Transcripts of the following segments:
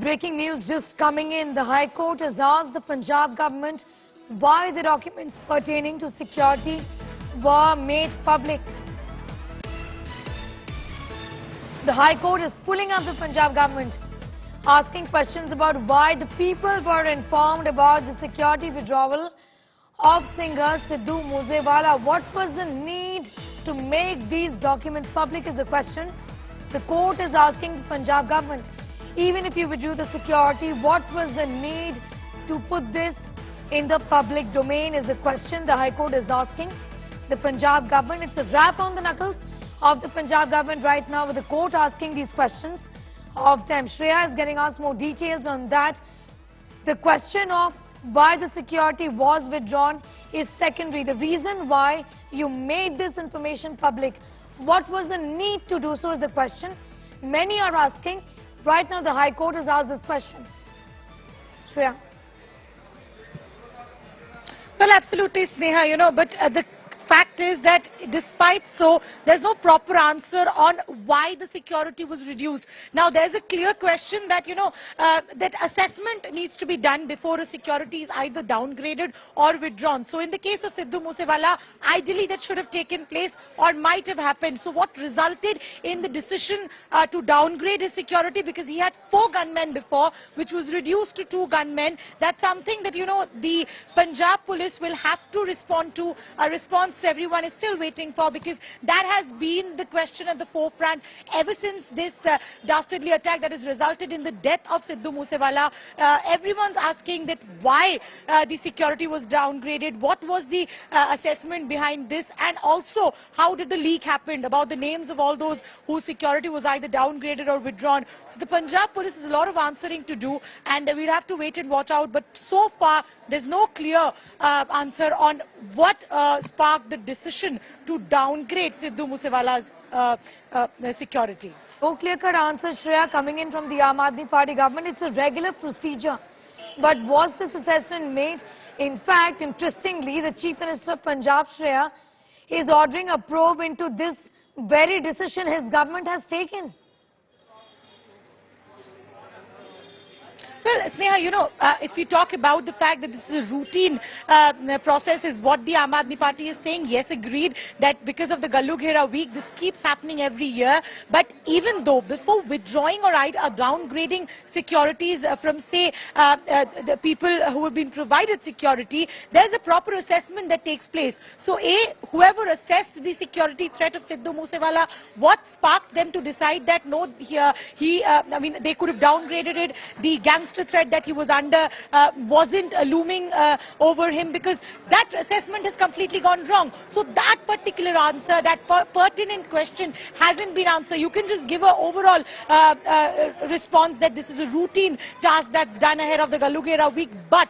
Breaking news just coming in. The High Court has asked the Punjab government why the documents pertaining to security were made public. The High Court is pulling up the Punjab government, asking questions about why the people were informed about the security withdrawal of singer Sidhu Moose Wala. What was the need to make these documents public is the question. The court is asking the Punjab government, even if you withdrew the security, what was the need to put this in the public domain is the question the High Court is asking the Punjab government. It's a rap on the knuckles of the Punjab government right now, with the court asking these questions of them. Shreya is getting us more details on that. The question of why the security was withdrawn is secondary. The reason why you made this information public, what was the need to do so is the question many are asking. Right now, the High Court has asked this question. Shreya. Well, absolutely, Sneha, but the fact is that despite so, there's no proper answer on why the security was reduced. Now, there's a clear question that, that assessment needs to be done before a security is either downgraded or withdrawn. So, in the case of Sidhu Moose Wala, ideally that should have taken place or might have happened. So, what resulted in the decision to downgrade his security, because he had 4 gunmen before, which was reduced to 2 gunmen. That's something that, the Punjab Police will have to respond to, a response everyone is still waiting for, because that has been the question at the forefront ever since this dastardly attack that has resulted in the death of Sidhu Moose Wala. Everyone's asking that why the security was downgraded, what was the assessment behind this, and also how did the leak happen about the names of all those whose security was either downgraded or withdrawn. So the Punjab Police has a lot of answering to do, and we'll have to wait and watch out. But so far, there's no clear answer on what sparked the decision to downgrade Sidhu Moose Wala's security. No clear-cut answer, Shreya, coming in from the Aam Aadmi Party government. It's a regular procedure. But was this assessment made? In fact, interestingly, the Chief Minister of Punjab, Shreya, is ordering a probe into this very decision his government has taken. Well, Sneha, if we talk about the fact that this is a routine process is what the Aam Aadmi Party is saying, yes, agreed that because of the Gallu Ghera week, this keeps happening every year. But even though before withdrawing or downgrading securities from, say, the people who have been provided security, there's a proper assessment that takes place. So, whoever assessed the security threat of Sidhu Moose Wala, what sparked them to decide that no, they could have downgraded it, the gangster threat that he was under wasn't looming over him, because that assessment has completely gone wrong. So that particular answer, that pertinent question hasn't been answered. You can just give an overall response that this is a routine task that's done ahead of the Gallu Ghera week, but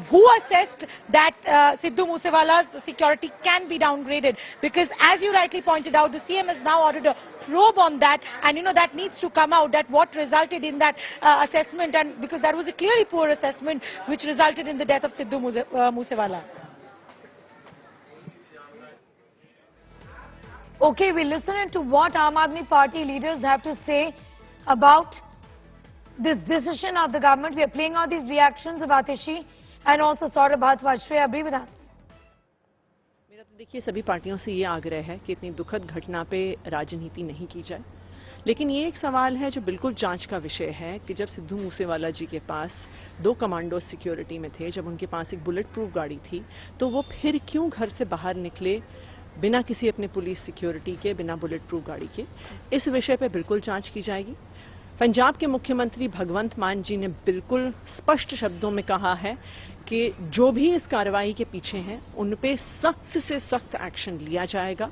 who assessed that Sidhu Moose Wala's security can be downgraded? Because as you rightly pointed out, the CM has now ordered a probe on that, and that needs to come out, that what resulted in that assessment, and because that was a clearly poor assessment which resulted in the death of Sidhu Moose Wala. Okay, we listen to what Aam Aadmi Party leaders have to say about this decision of the government. We are playing out these reactions of Atishi and also Saurabh Bhattwaj. Shreya, be with us. मेरा तो देखिए सभी पार्टियों से ये आग्रह है कि इतनी दुखद घटना पे राजनीति नहीं की जाए, लेकिन ये एक सवाल है जो बिल्कुल जांच का विषय है कि जब सिद्धू मूसेवाला जी के पास 2 कमांडो सिक्योरिटी में थे, जब उनके पास एक बुलेट प्रूफ गाड़ी थी, तो वो फिर क्यों घर से बाहर निकले बिना किसी अपने पुलिस सिक्योरिटी के, बिना बुलेट प्रूफ गाड़ी के? इस विषय पे बिल्कुल जांच की जाएगी। पंजाब के मुख्यमंत्री भगवंत मान जी ने बिल्कुल स्पष्ट शब्दों में कहा है कि जो भी इस कार्रवाई के पीछे हैं उन पे सख्त से सख्त एक्शन लिया जाएगा।